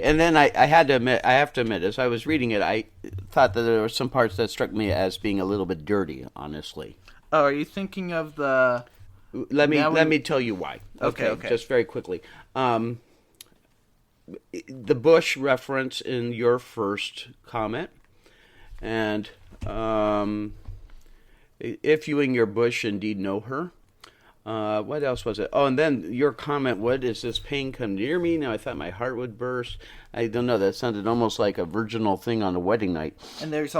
And then I have to admit, as I was reading it, I thought that there were some parts that struck me as being a little bit dirty, honestly. Oh, are you thinking of the... Let me tell you why. Okay. Just very quickly. The Bush reference in your first comment, and if you and your Bush indeed know her. What else was it? Oh, and then your comment, what is this pain come near me? Now I thought my heart would burst. I don't know, that sounded almost like a virginal thing on a wedding night. And there's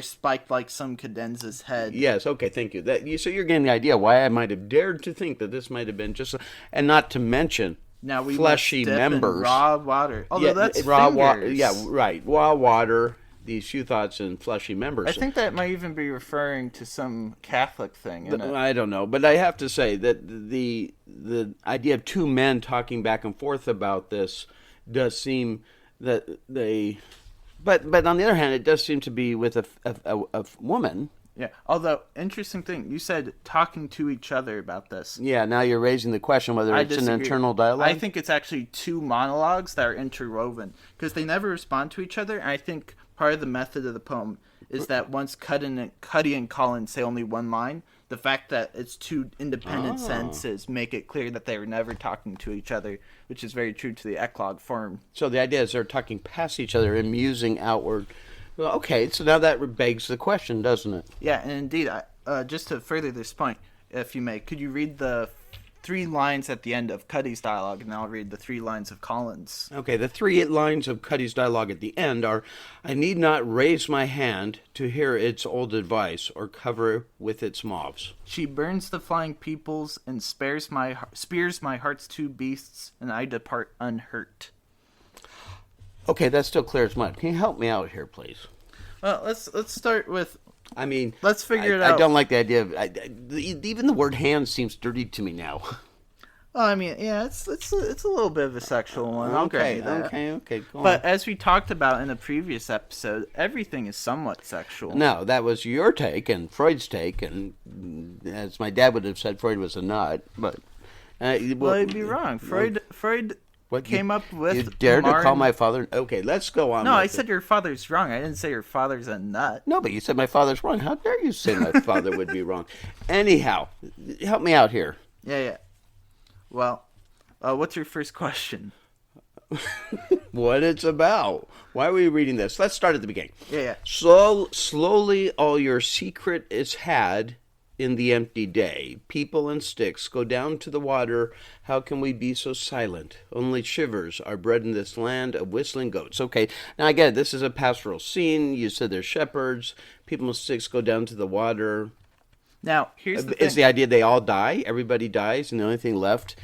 spiked like some cadenzas head. Yes, okay, thank you. So you're getting the idea why I might have dared to think that this might have been just, and not to mention now we fleshy must dip members. In raw water. Although that's raw fingers. water. Yeah, right. Raw water. These few thoughts and fleshy members. I think that might even be referring to some Catholic thing. I don't know, but I have to say that the idea of two men talking back and forth about this does seem that they, but on the other hand, it does seem to be with a woman. Yeah. Although, interesting thing, you said talking to each other about this. Yeah. Now you're raising the question whether it's an internal dialogue. I think it's actually two monologues that are interwoven because they never respond to each other. And I think part of the method of the poem is that once Cuddy and Collins say only one line, the fact that it's two independent sentences make it clear that they were never talking to each other, which is very true to the eclogue form. So the idea is they're talking past each other and musing outward. Well, okay, so now that begs the question, doesn't it? Yeah, and indeed, just to further this point, if you may, could you read the 3 lines at the end of Cuddy's dialogue, and I'll read the 3 lines of Collins. Okay, the 3 lines of Cuddy's dialogue at the end are, I need not raise my hand to hear its old advice or cover with its mauves. She burns the flying peoples and spears my heart's 2 beasts, and I depart unhurt. Okay, that's still clear as mud. Can you help me out here, please? Well, let's start with... I mean... Let's figure it out. I don't like the idea of... even the word hand seems dirty to me now. Well, I mean, yeah, it's a little bit of a sexual one. I'll grant you that. Okay. Go on. But as we talked about in a previous episode, everything is somewhat sexual. No, that was your take and Freud's take, and as my dad would have said, Freud was a nut, but... well, you'd be wrong. Freud came up with... You dare to call my father... Okay, let's go on. No, I said your father's wrong. I didn't say your father's a nut. No, but you said my father's wrong. How dare you say my father would be wrong? Anyhow, help me out here. Yeah. Well, what's your first question? What it's about. Why are we reading this? Let's start at the beginning. Yeah. Slowly all your secret is had in the empty day. People and sticks go down to the water. How can we be so silent? Only shivers are bred in this land of whistling goats. Okay, now I get it. This is a pastoral scene. You said there's shepherds. People and sticks go down to the water. Now, here's the thing. Is the idea they all die? Everybody dies, and the only thing left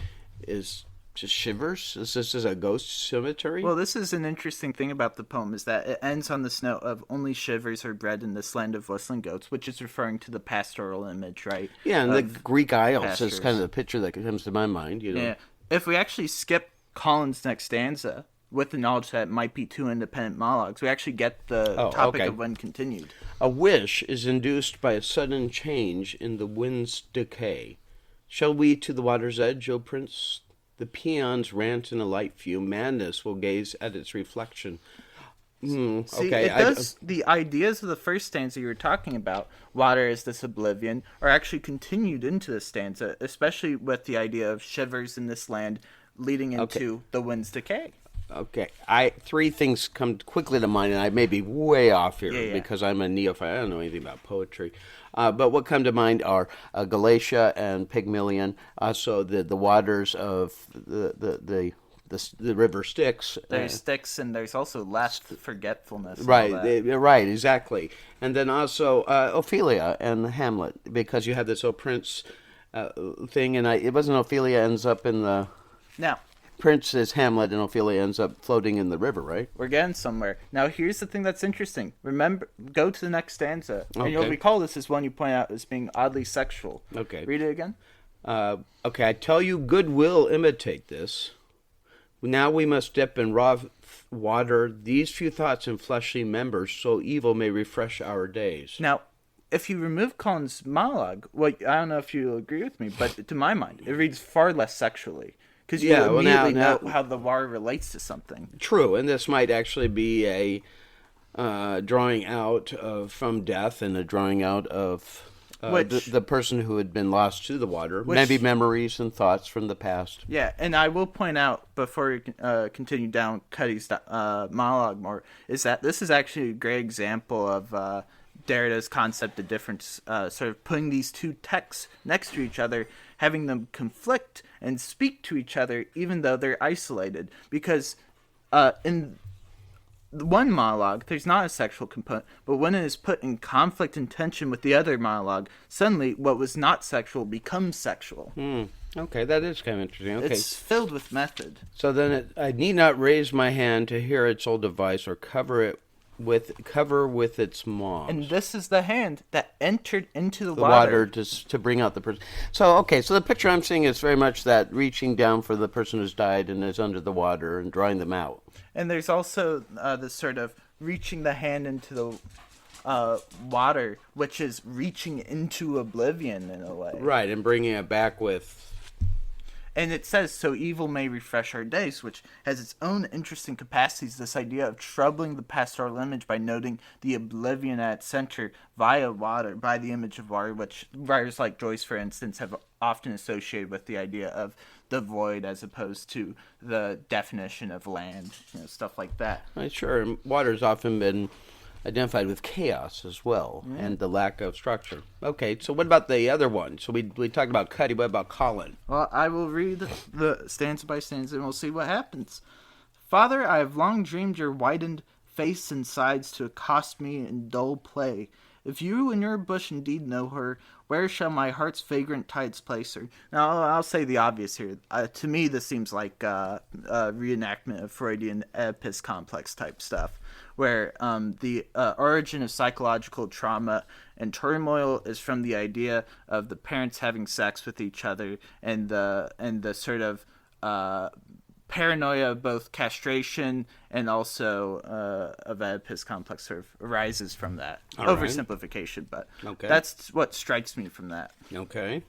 is just shivers? Is this a ghost cemetery? Well, this is an interesting thing about the poem, is that it ends on this note of only shivers are bred in this land of whistling goats, which is referring to the pastoral image, right? Yeah, and the Greek Isles pastors. is kind of the picture that comes to my mind. You know? Yeah. If we actually skip Collins' next stanza, with the knowledge that it might be 2 independent monologues, we actually get the topic of when continued. A wish is induced by a sudden change in the wind's decay. Shall we to the water's edge, O prince? The peons rant in a light view. Madness will gaze at its reflection. See, the ideas of the first stanza you were talking about, water is this oblivion, are actually continued into the stanza, especially with the idea of shivers in this land leading into the wind's decay. Okay, 3 things come quickly to mind, and I may be way off here because I'm a neophyte. I don't know anything about poetry. But what come to mind are Galatia and Pygmalion, so the waters of the river Styx. There's Styx, and there's also last forgetfulness. Right, exactly. And then also Ophelia and Hamlet, because you have this prince thing, and it wasn't Ophelia ends up in the... Now... Prince is Hamlet, and Ophelia ends up floating in the river, right? We're getting somewhere. Now, here's the thing that's interesting. Remember, go to the next stanza, and you'll recall this as one you point out as being oddly sexual. Okay. Read it again. Okay, I tell you, good will imitate this. Now we must dip in raw water these few thoughts and fleshly members, so evil may refresh our days. Now, if you remove Collins' monologue, well, I don't know if you agree with me, but to my mind, it reads far less sexually. Because you immediately know how the water relates to something. True, and this might actually be a drawing out from death and a drawing out of the person who had been lost to the water. Maybe memories and thoughts from the past. Yeah, and I will point out, before we continue down Cuddy's monologue more, is that this is actually a great example of Derrida's concept of difference, sort of putting these two texts next to each other, having them conflict and speak to each other even though they're isolated. Because in the one monologue, there's not a sexual component, but when it is put in conflict and tension with the other monologue, suddenly what was not sexual becomes sexual. Okay, that is kind of interesting. Okay. It's filled with method. So then I need not raise my hand to hear its old device or cover with its maw. And this is the hand that entered into the water to bring out the person. So, okay, so the picture I'm seeing is very much that reaching down for the person who's died and is under the water and drawing them out. And there's also this sort of reaching the hand into the water, which is reaching into oblivion in a way. Right, and bringing it back with... And it says, so evil may refresh our days, which has its own interesting capacities, this idea of troubling the pastoral image by noting the oblivion at its center via water, by the image of water, which writers like Joyce, for instance, have often associated with the idea of the void as opposed to the definition of land, stuff like that. Sure, water's often been identified with chaos as well, and the lack of structure. Okay, so what about the other one? So we talked about Cuddy, what about Colin? Well, I will read the stanza by stanza and we'll see what happens. Father, I have long dreamed your whitened face and sides to accost me in dull play. If you in your bush indeed know her, where shall my heart's vagrant tides place her? Now, I'll say the obvious here. To me, this seems like a reenactment of Freudian Oedipus complex type stuff, where the origin of psychological trauma and turmoil is from the idea of the parents having sex with each other, and the sort of paranoia of both castration and also of Oedipus complex sort of arises from that. Oversimplification, but that's what strikes me from that. Okay.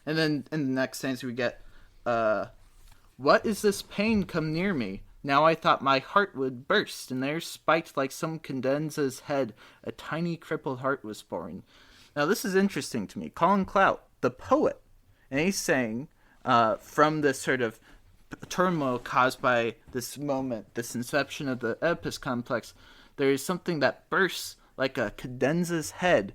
And then in the next stanza we get, what is this pain come near me? Now I thought my heart would burst, and there spiked like some cadenza's head, a tiny crippled heart was born. Now this is interesting to me. Colin Clout, the poet, and he's saying from this sort of turmoil caused by this moment, this inception of the Oedipus complex, there is something that bursts like a cadenza's head.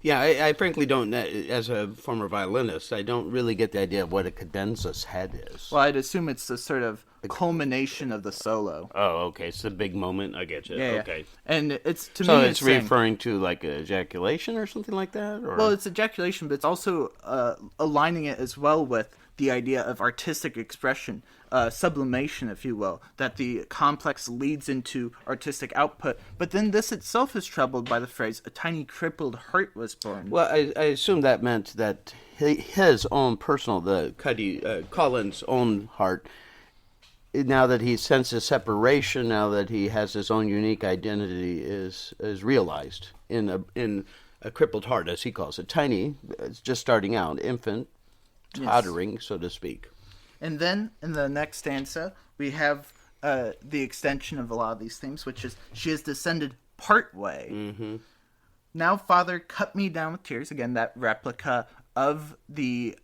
Yeah, I frankly don't, as a former violinist, I don't really get the idea of what a cadenza's head is. Well, I'd assume it's the sort of culmination of the solo. Oh, okay, it's a big moment, I get you. Yeah, okay. And it's, to me, so it's referring to like ejaculation or something like that? Or? Well, it's ejaculation, but it's also aligning it as well with the idea of artistic expression, sublimation, if you will, that the complex leads into artistic output. But then this itself is troubled by the phrase, a tiny crippled heart was born. Well, I assume that meant that his own personal, Colin's own heart, now that he senses separation, now that he has his own unique identity, is realized in a crippled heart, as he calls it. Tiny, it's just starting out, infant, tottering, so to speak. And then in the next stanza, we have the extension of a lot of these themes, which is, she has descended part way. Mm-hmm. Now, Father, cut me down with tears. Again, that replica of the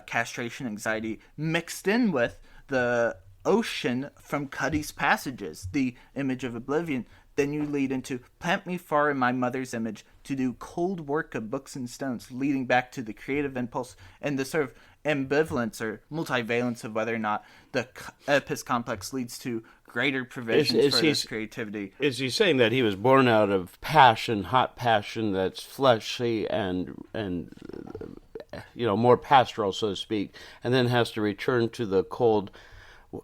castration anxiety mixed in with the ocean from Cuddy's passages, the image of oblivion. Then you lead into, plant me far in my mother's image to do cold work of books and stones, leading back to the creative impulse and the sort of ambivalence or multivalence of whether or not the Oedipus complex leads to greater provisions for this creativity. Is he saying that he was born out of passion, hot passion that's fleshy and more pastoral, so to speak, and then has to return to the cold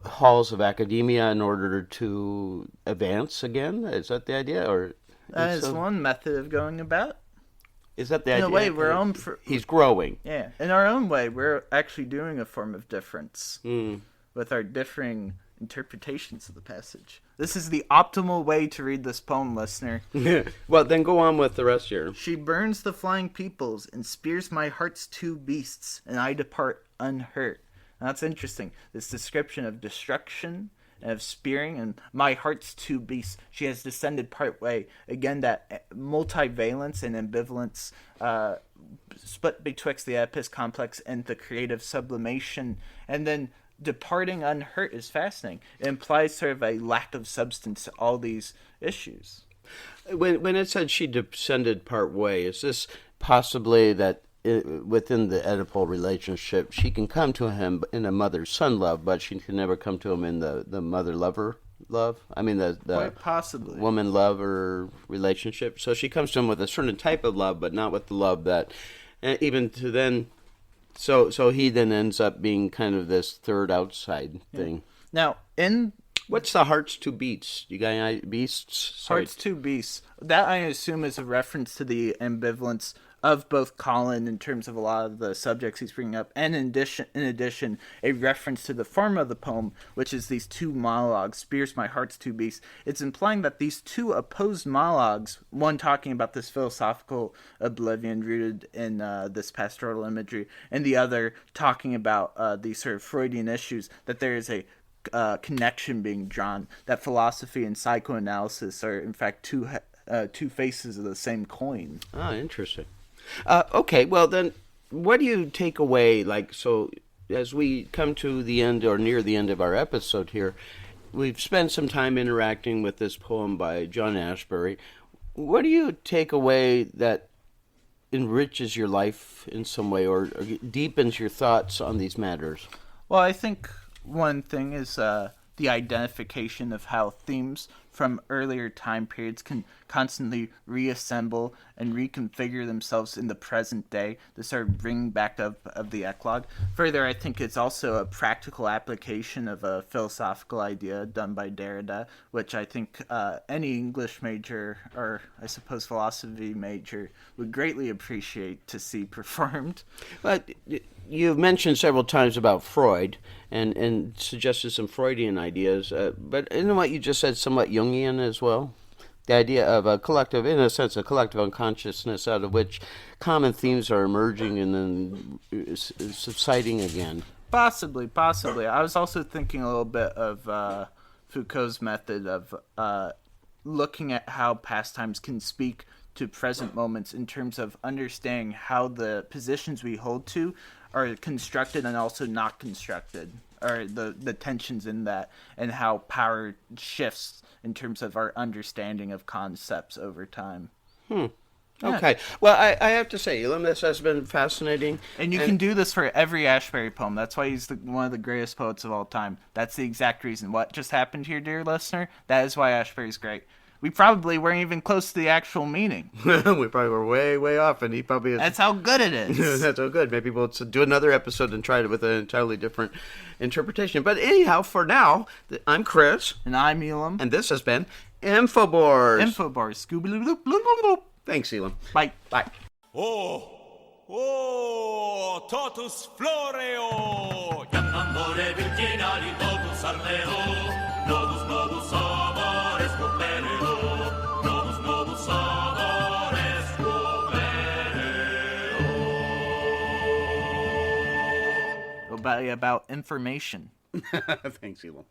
halls of academia in order to advance again? Is that the idea? Or it's one method of going about. Is that the idea? In a way, he's growing. Yeah. In our own way, we're actually doing a form of difference with our differing interpretations of the passage. This is the optimal way to read this poem, listener. Well, then go on with the rest here. She burns the flying peoples and spears my heart's two beasts, and I depart unhurt. And that's interesting. This description of destruction and of spearing and my heart's two beasts. She has descended part way. Again, that multivalence and ambivalence split betwixt the Oedipus complex and the creative sublimation. And then departing unhurt is fascinating. It implies sort of a lack of substance to all these issues. When it said she descended part way, is this possibly that within the Oedipal relationship, she can come to him in a mother-son love, but she can never come to him in the mother-lover love? I mean, the Quite possibly. woman-lover relationship. So she comes to him with a certain type of love, but not with the love that, even to then, so he then ends up being kind of this third outside thing. Now, in... What's the heart's two beasts? You got any beasts? Sorry. Heart's two beasts. That, I assume, is a reference to the ambivalence of both Colin in terms of a lot of the subjects he's bringing up, and in addition, a reference to the form of the poem, which is these two monologues, Spears My Heart's Two Beasts. It's implying that these two opposed monologues, one talking about this philosophical oblivion rooted in this pastoral imagery, and the other talking about these sort of Freudian issues, that there is a connection being drawn, that philosophy and psychoanalysis are in fact two faces of the same coin. Ah, interesting. Okay, well then, what do you take away, so as we come to the end or near the end of our episode here, we've spent some time interacting with this poem by John Ashbery. What do you take away that enriches your life in some way or deepens your thoughts on these matters? Well, I think one thing is the identification of how themes from earlier time periods can constantly reassemble and reconfigure themselves in the present day to sort of bring back up of the eclogue. Further, I think it's also a practical application of a philosophical idea done by Derrida, which I think any English major, or I suppose philosophy major, would greatly appreciate to see performed. But you've mentioned several times about Freud and suggested some Freudian ideas, but isn't what you just said somewhat Jungian as well? The idea of a collective, in a sense, a collective unconsciousness out of which common themes are emerging and then subsiding again. Possibly. I was also thinking a little bit of Foucault's method of looking at how pastimes can speak to present moments in terms of understanding how the positions we hold to are constructed and also not constructed, or the tensions in that, and how power shifts in terms of our understanding of concepts over time. Yeah. Okay. Well, I have to say, Elam, this has been fascinating. And you can do this for every Ashbery poem. That's why he's one of the greatest poets of all time. That's the exact reason. What just happened here, dear listener? That is why Ashbery's great. We probably weren't even close to the actual meaning. We probably were way, way off, and he probably is. That's how good it is. That's so good. Maybe we'll do another episode and try it with an entirely different interpretation. But anyhow, for now, I'm Chris. And I'm Elam. And this has been Infobores. Infobores. Scooby-Doo-Doo-Doo-Doo. Thanks, Elam. Bye. Bye. Totus floreo. Amore virginali, totus arleo. Novus amores copereo. Novus amores copereo. About information. Thanks, Elam.